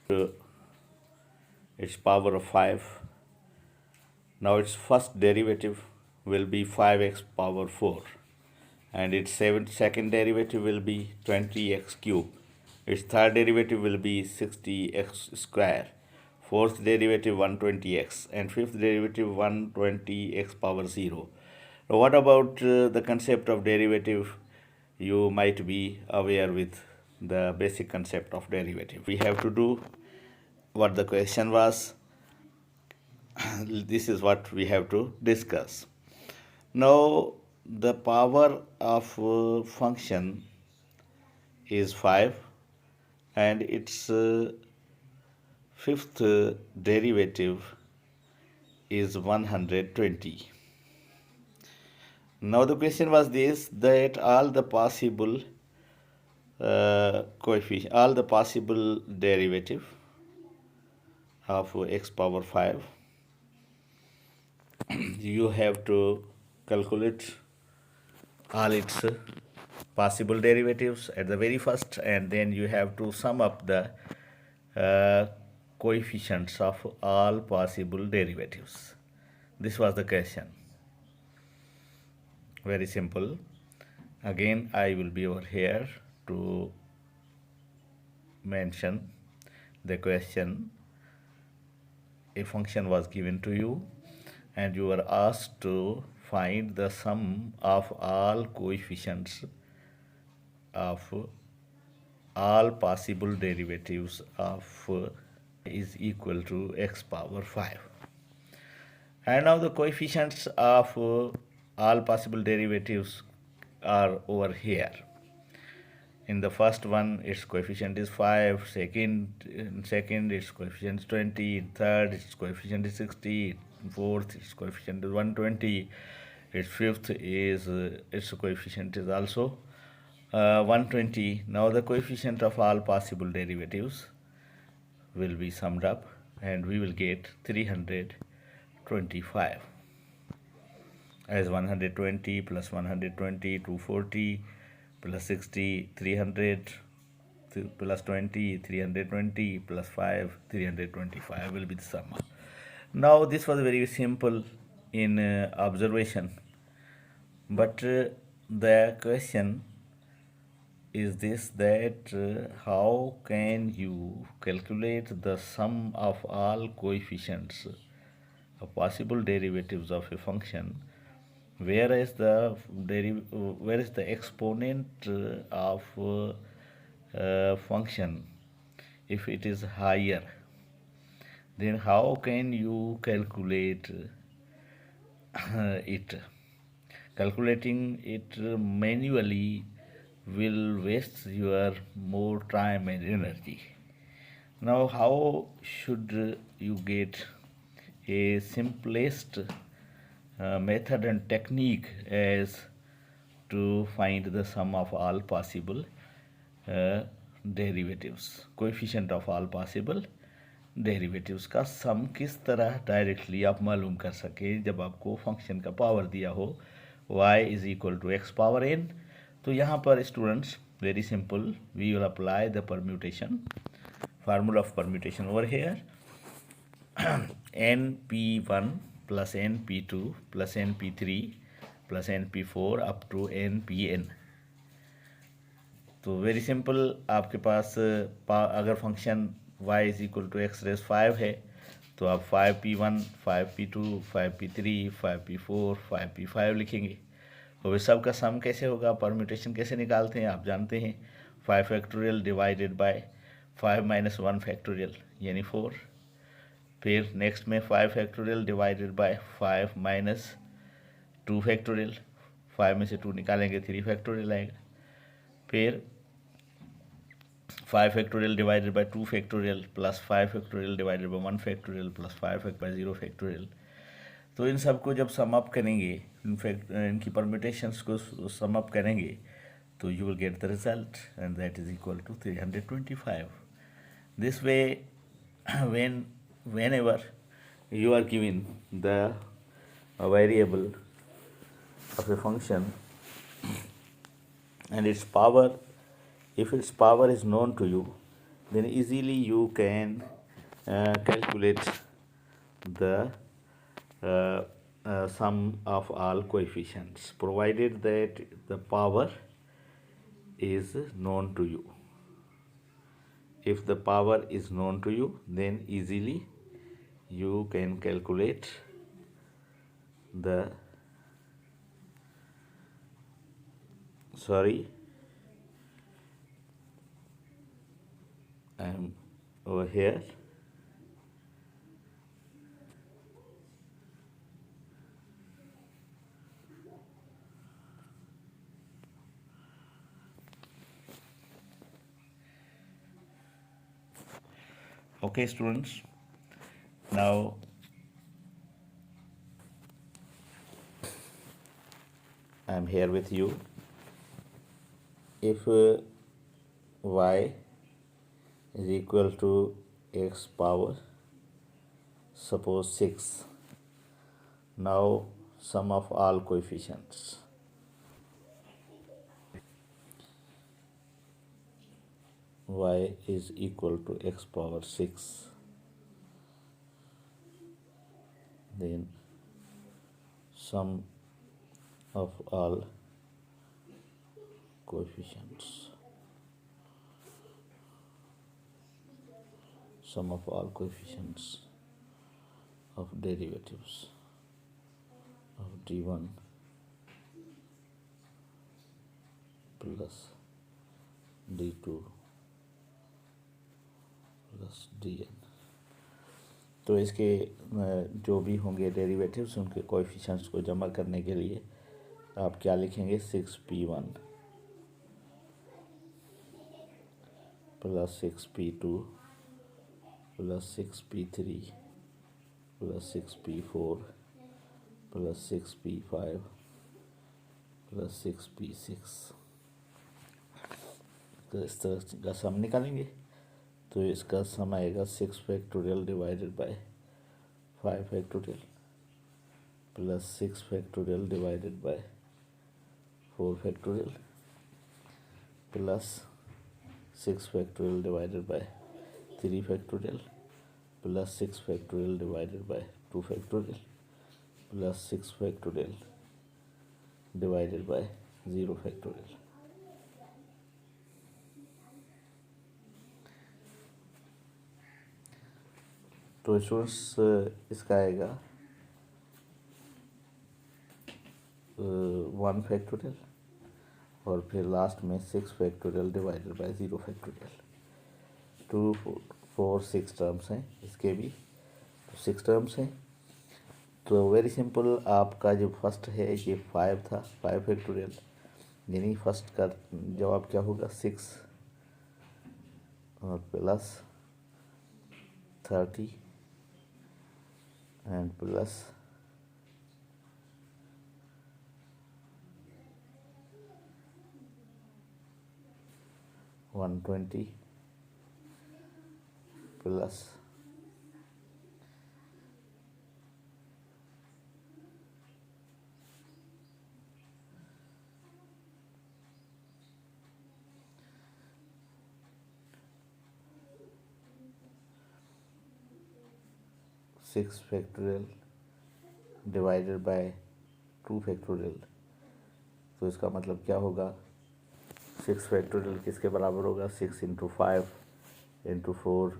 to its power of 5. Now its first derivative will be 5x power 4, and its second derivative will be 20x cube. Its third derivative will be 60x square. Fourth derivative 120x, and fifth derivative 120x power 0. Now what about the concept of derivative? You might be aware with the basic concept of derivative. We have to do what the question was. This is what we have to discuss. Now the power of function is 5, and its fifth derivative is 120. Now the question was this, that all the possible all the possible derivative of x power 5, you have to calculate all its possible derivatives at the very first, and then you have to sum up the coefficients of all possible derivatives. This was the question. Very simple. Again, I will be over here to mention the question. A function was given to you, and you were asked to find the sum of all coefficients of all possible derivatives of is equal to x power 5. And now the coefficients of all possible derivatives are over here. In the first one, its coefficient is 5. Second, its coefficient is 20. Third, its coefficient is 60. Fourth, its coefficient is 120. Its fifth is its coefficient is also 120. Now the coefficient of all possible derivatives will be summed up, and we will get 325 as 120 plus 120, 240, plus 60, 300, plus 20, 320, plus 5, 325 will be the sum. Now this was very simple in observation, but the question is this, that how can you calculate the sum of all coefficients of possible derivatives of a function, whereas the exponent of function, if it is higher, then how can you calculate it? Calculating it manually will waste your more time and energy. Now how should you get a simplest method and technique as to find the sum of all possible derivatives, coefficient of all possible derivatives का सम किस तरह directly आप मालूम कर सकें जब आपको function का पावर दिया हो y is equal to x power n. तो यहाँ पर students very simple, we will apply the permutation, formula of permutation over here, np1 plus np2 plus np3 plus np4 up to npn. तो very simple, आपके पास अगर function y is equal to x raise 5 है तो आप 5p1, 5p2, 5p3, 5p4, 5p5 लिखेंगे. तो वे सब का सम कैसे होगा, परम्यूटेशन कैसे निकालते हैं आप जानते हैं. 5 factorial divided by 5 minus 1 factorial यानी 4. फिर नेक्स्ट में 5 factorial divided by 5 minus 2 factorial, 5 में से 2 निकालेंगे 3 फैक्टोरियल आएगा. फिर 5 factorial divided by 2 factorial plus 5 factorial divided by 1 factorial plus 5 fact bye 0 factorial. तो इन सबको जब सम अप करेंगे, इनकी परम्यूटेशंस को सम अप करेंगे तो you will get the result and that is equal to 325. This way whenever you are given the variable of a function and its power, if its power is known to you, then easily you can calculate the sum of all coefficients, provided that the power is known to you. If the power is known to you, then easily you can calculate the I am over here. Okay, students, now I am here with you. If y is equal to x power, suppose 6, now sum of all coefficients. Y is equal to x power 6, then sum of all coefficients, sum of all coefficients of derivatives of d1 plus d2 plus dn। तो इसके जो भी होंगे derivatives उनके coefficients को जमा करने के लिए आप क्या लिखेंगे, 6p1 plus 6p2 plus 6p3 plus 6p4 plus 6p5 plus 6p6। तो इस तरह का सम निकालेंगे। तो इसका सम आएगा 6 factorial divided by 5 factorial plus 6 factorial divided by 4 factorial plus 6 factorial divided by 3 factorial plus 6 factorial divided by 2 factorial plus 6 factorial divided by 0 factorial. तो students इसका आएगा 1 फैक्टोरियल और फिर लास्ट में 6 factorial divided by 0 factorial. 2 4 6 terms हैं, इसके भी तो 6 टर्म्स हैं। तो वेरी सिंपल, आपका जो फर्स्ट है ये 5 था, 5 फैक्टोरियल, यानी फर्स्ट का जवाब क्या होगा 6 और plus 30 and plus 120 plus 6 factorial divided by 2 factorial. तो इसका मतलब क्या होगा, 6 फैक्टोरियल किसके बराबर होगा, 6 × 5 × 4